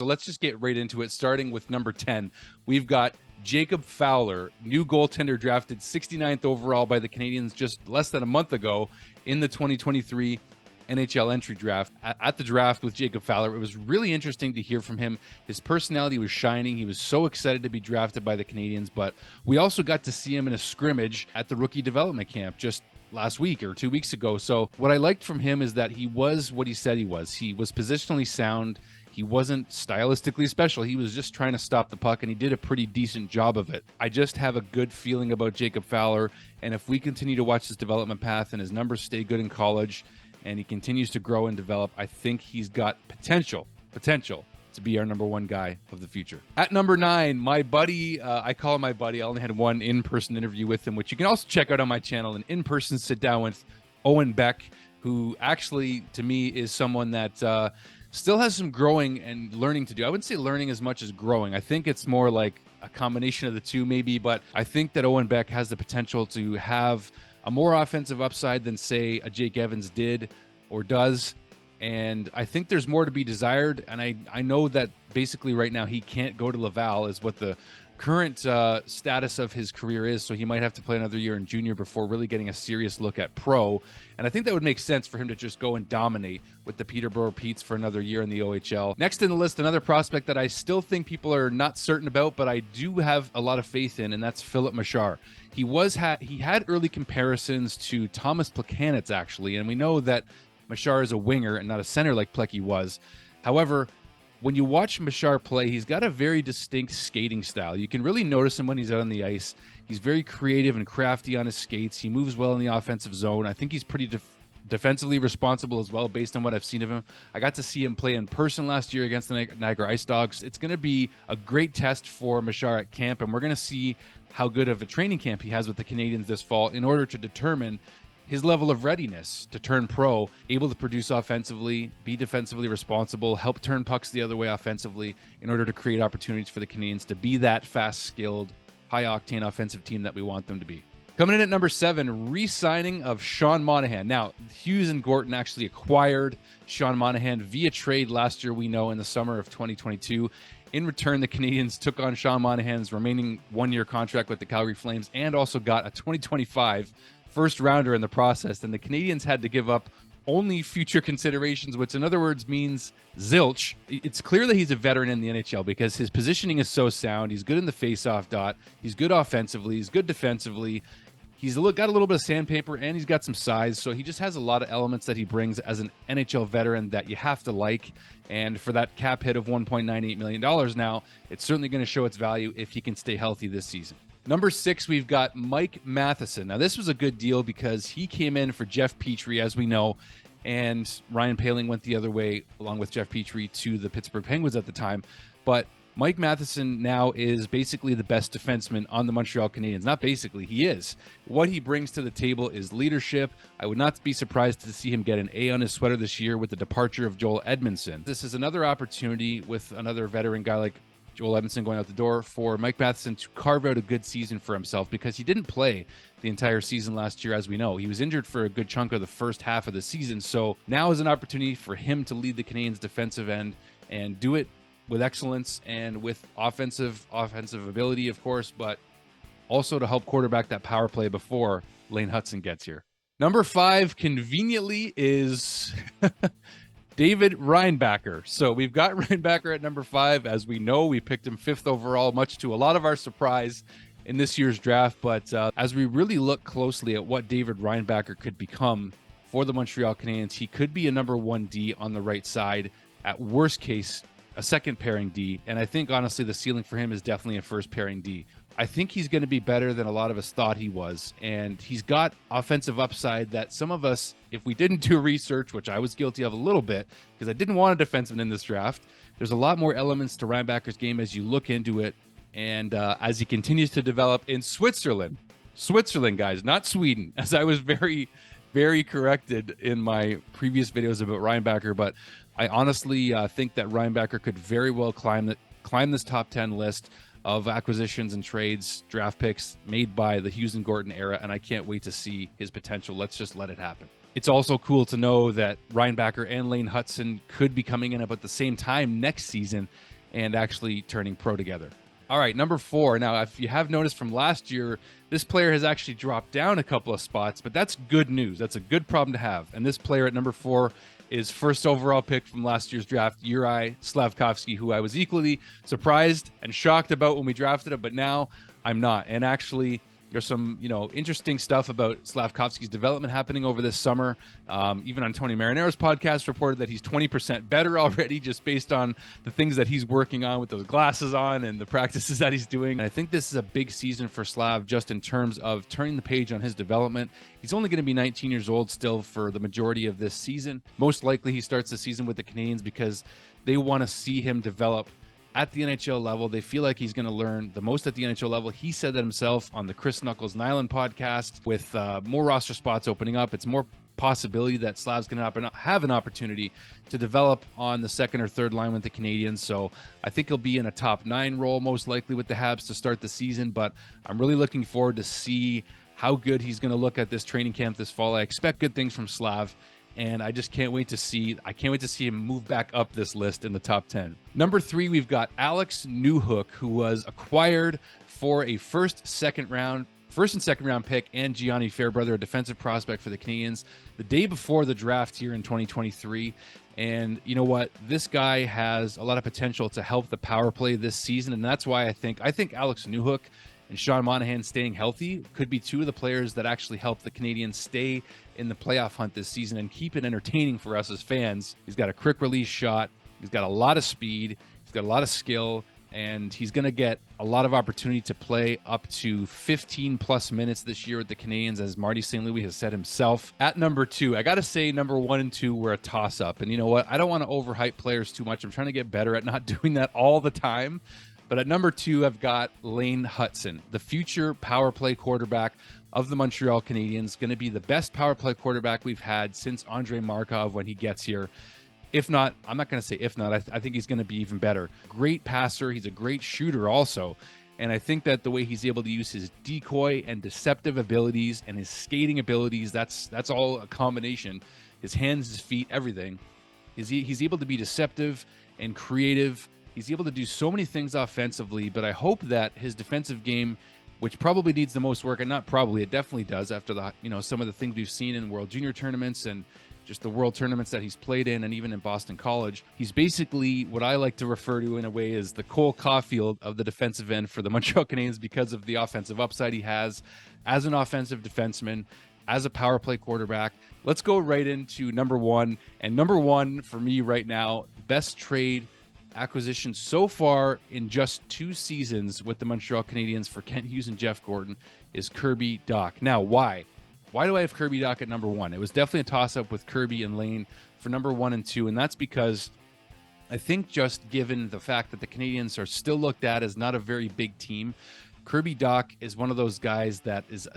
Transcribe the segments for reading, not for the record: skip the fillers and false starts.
So let's just get right into it, starting with number 10. We've got Jacob Fowler, new goaltender drafted 69th overall by the Canadiens just less than a month ago in the 2023 NHL entry draft. At the draft with Jacob Fowler, it was really interesting to hear from him. His personality was shining. He was so excited to be drafted by the Canadiens, but we also got to see him in a scrimmage at the rookie development camp just last week or 2 weeks ago. So what I liked from him is that he was what he said he was. He was positionally sound. He wasn't stylistically special. He was just trying to stop the puck, and he did a pretty decent job of it. I just have a good feeling about Jacob Fowler, and if we continue to watch his development path and his numbers stay good in college and he continues to grow and develop, I think he's got potential to be our number one guy of the future. At number 9, my buddy, I call him my buddy. I only had one in-person interview with him, which you can also check out on my channel, an in-person sit-down with OWEN BECK, who actually, to me, is someone that still has some growing and learning to do. I wouldn't say learning as much as growing. I think it's more like a combination of the two maybe, but I think that OWEN BECK has the potential to have a more offensive upside than, say, a Jake Evans did or does. And I think there's more to be desired. And I know that basically right now he can't go to Laval is what the current status of his career is. So he might have to play another year in junior before really getting a serious look at pro. And I think that would make sense for him to just go and dominate with the Peterborough Petes for another year in the OHL. Next in the list, another prospect that I still think people are not certain about, but I do have a lot of faith in, and that's FILIP MESAR. He had early comparisons to Thomas Plekanec, actually, and we know that MESAR is a winger and not a center like Plecky was. However, when you watch MESAR play, he's got a very distinct skating style. You can really notice him when he's out on the ice. He's very creative and crafty on his skates. He moves well in the offensive zone. I think he's pretty defensively responsible as well, based on what I've seen of him. I got to see him play in person last year against the Niagara Ice Dogs. It's going to be a great test for MESAR at camp, and we're going to see how good of a training camp he has with the Canadiens this fall in order to determine his level of readiness to turn pro, able to produce offensively, be defensively responsible, help turn pucks the other way offensively in order to create opportunities for the Canadiens to be that fast-skilled, high-octane offensive team that we want them to be. Coming in at number 7, re-signing of Sean Monahan. Now, Hughes and Gorton actually acquired Sean Monahan via trade last year, we know, in the summer of 2022. In return, the Canadiens took on Sean Monahan's remaining one-year contract with the Calgary Flames and also got a 2025 first rounder in the process. And the Canadiens had to give up only future considerations, which in other words means zilch. It's clear that he's a veteran in the NHL because his positioning is so sound. He's good in the face-off dot. He's good offensively. He's good defensively. He's got a little bit of sandpaper, and he's got some size. So he just has a lot of elements that he brings as an NHL veteran that you have to like. And for that cap hit of $1.98 million now, it's certainly going to show its value if he can stay healthy this season. Number 6, we've got Mike Matheson. Now, this was a good deal because he came in for Jeff Petrie, as we know, and Ryan Poehling went the other way, along with Jeff Petrie, to the Pittsburgh Penguins at the time. But Mike Matheson now is basically the best defenseman on the Montreal Canadiens. Not basically, he is. What he brings to the table is leadership. I would not be surprised to see him get an A on his sweater this year with the departure of Joel Edmondson. This is another opportunity with another veteran guy like Joel Edmondson going out the door for Mike Matheson to carve out a good season for himself, because he didn't play the entire season last year, as we know. He was injured for a good chunk of the first half of the season. So now is an opportunity for him to lead the Canadiens' defensive end and do it with excellence and with offensive ability, of course, but also to help quarterback that power play before Lane Hutson gets here. Number 5, conveniently, is David Reinbacher. So we've got Reinbacher at number 5. As we know, we picked him 5th overall, much to a lot of our surprise in this year's draft. But as we really look closely at what David Reinbacher could become for the Montreal Canadiens, he could be a number 1 D on the right side. At worst case, a second pairing D. And I think, honestly, the ceiling for him is definitely a first pairing D. I think he's going to be better than a lot of us thought he was. And he's got offensive upside that some of us, if we didn't do research, which I was guilty of a little bit, because I didn't want a defenseman in this draft, there's a lot more elements to Reinbacher's game as you look into it. And as he continues to develop in Switzerland, guys, not Sweden, as I was very, very corrected in my previous videos about Reinbacher. But I honestly think that Reinbacher could very well climb this top 10 list of acquisitions and trades, draft picks made by the Hughes and Gorton era, and I can't wait to see his potential. Let's just let it happen. It's also cool to know that Reinbacher and Lane Hutson could be coming in about the same time next season, and actually turning pro together. All right, number 4. Now, if you have noticed from last year, this player has actually dropped down a couple of spots, but that's good news. That's a good problem to have. And this player at number 4 is first overall pick from last year's draft, JURAJ SLAFKOVSKY, who I was equally surprised and shocked about when we drafted him, but now I'm not. And actually, there's some, interesting stuff about SLAFKOVSKY's development happening over this summer. Even on Tony Marinaro's podcast, reported that he's 20% better already, just based on the things that he's working on with those glasses on and the practices that he's doing. And I think this is a big season for Slav, just in terms of turning the page on his development. He's only going to be 19 years old still for the majority of this season. Most likely he starts the season with the Canadiens because they want to see him develop at the NHL level. They feel like he's going to learn the most at the NHL level. He said that himself on the Chris Knuckles Nyland podcast. With more roster spots opening up, it's more possibility that Slav's going to have an opportunity to develop on the second or third line with the Canadiens. So I think he'll be in a top 9 role most likely with the Habs to start the season, but I'm really looking forward to see how good he's going to look at this training camp this fall. I expect good things from Slav, and I just can't wait to see him move back up this list in the top 10. Number 3, we've got Alex NEWHOOK, who was acquired for a first and second round pick, and Gianni Fairbrother, a defensive prospect for the Canadiens, the day before the draft here in 2023. And you know what? This guy has a lot of potential to help the power play this season, and that's why I think Alex NEWHOOK and Sean Monahan staying healthy could be 2 of the players that actually help the Canadiens stay in the playoff hunt this season and keep it entertaining for us as fans. He's got a quick release shot. He's got a lot of speed. He's got a lot of skill, and he's going to get a lot of opportunity to play up to 15-plus minutes this year with the Canadiens, as Marty St. Louis has said himself. At number 2, I got to say number 1 and 2 were a toss-up. And you know what? I don't want to overhype players too much. I'm trying to get better at not doing that all the time. But at number 2, I've got Lane Hutson, the future power play quarterback of the Montreal Canadiens, going to be the best power play quarterback we've had since Andrei Markov when he gets here. If not, I'm not going to say if not, I think he's going to be even better. Great passer. He's a great shooter also. And I think that the way he's able to use his decoy and deceptive abilities and his skating abilities, that's all a combination. His hands, his feet, everything. He's able to be deceptive and creative. He's able to do so many things offensively, but I hope that his defensive game, which probably needs the most work, and not probably, it definitely does after the some of the things we've seen in World Junior tournaments and just the world tournaments that he's played in, and even in Boston College. He's basically what I like to refer to in a way as the Cole Caulfield of the defensive end for the Montreal Canadiens, because of the offensive upside he has as an offensive defenseman, as a power play quarterback. Let's go right into number 1. And number 1 for me right now, best trade acquisition so far in just 2 seasons with the Montreal Canadiens for Kent Hughes and Jeff Gorton, is KIRBY Dach. Now, why? Why do I have KIRBY Dach at number 1? It was definitely a toss-up with Kirby and Lane for number 1 and 2, and that's because I think, just given the fact that the Canadiens are still looked at as not a very big team, KIRBY Dach is one of those guys that is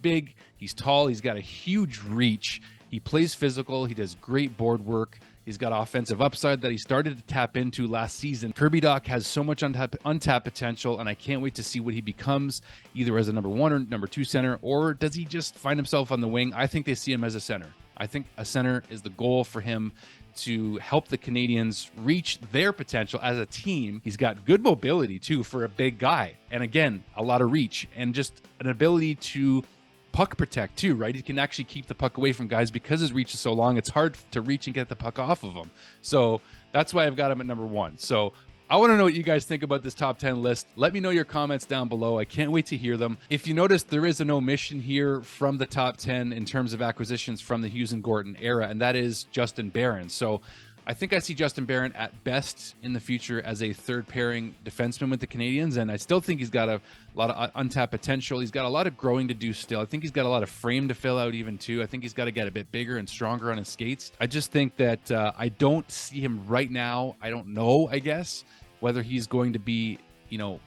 big, he's tall, he's got a huge reach, he plays physical, he does great board work, he's got offensive upside that he started to tap into last season. KIRBY Dach has so much untapped potential, and I can't wait to see what he becomes, either as a number 1 or number 2 center, or does he just find himself on the wing? I think they see him as a center. I think a center is the goal for him to help the Canadiens reach their potential as a team. He's got good mobility, too, for a big guy. And again, a lot of reach and just an ability to puck protect too, right? He can actually keep the puck away from guys because his reach is so long. It's hard to reach and get the puck off of him. So that's why I've got him at number 1. So I want to know what you guys think about this top 10 list. Let me know your comments down below. I can't wait to hear them. If you notice, there is an omission here from the top 10 in terms of acquisitions from the Hughes and Gorton era, and that is Justin Barron. So I think I see Justin Barron at best in the future as a third pairing defenseman with the Canadiens, and I still think he's got a lot of untapped potential. He's got a lot of growing to do still. I think he's got a lot of frame to fill out even too. I think he's got to get a bit bigger and stronger on his skates. I just think that I don't see him right now. I don't know, I guess, whether he's going to be,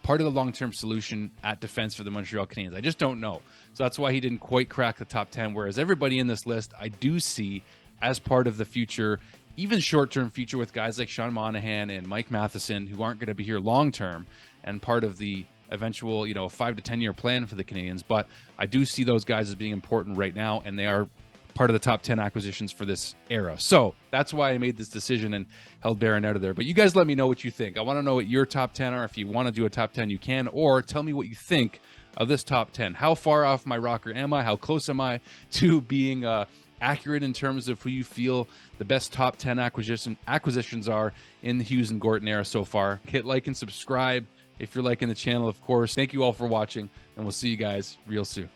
part of the long-term solution at defense for the Montreal Canadiens. I just don't know. So that's why he didn't quite crack the top 10, whereas everybody in this list I do see as part of the future, even short-term future, with guys like Sean Monahan and Mike Matheson, who aren't going to be here long-term and part of the eventual, 5 to 10 year plan for the Canadiens. But I do see those guys as being important right now, and they are part of the top 10 acquisitions for this era. So that's why I made this decision and held Barron out of there. But you guys let me know what you think. I want to know what your top 10 are. If you want to do a top 10, you can, or tell me what you think of this top 10. How far off my rocker am I? How close am I to being accurate in terms of who you feel the best top 10 acquisitions are in the Hughes and Gorton era so far? Hit like and subscribe if you're liking the channel, of course. Thank you all for watching, and we'll see you guys real soon.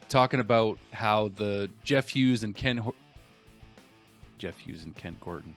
Talking about how the Jeff Hughes and Ken Gorton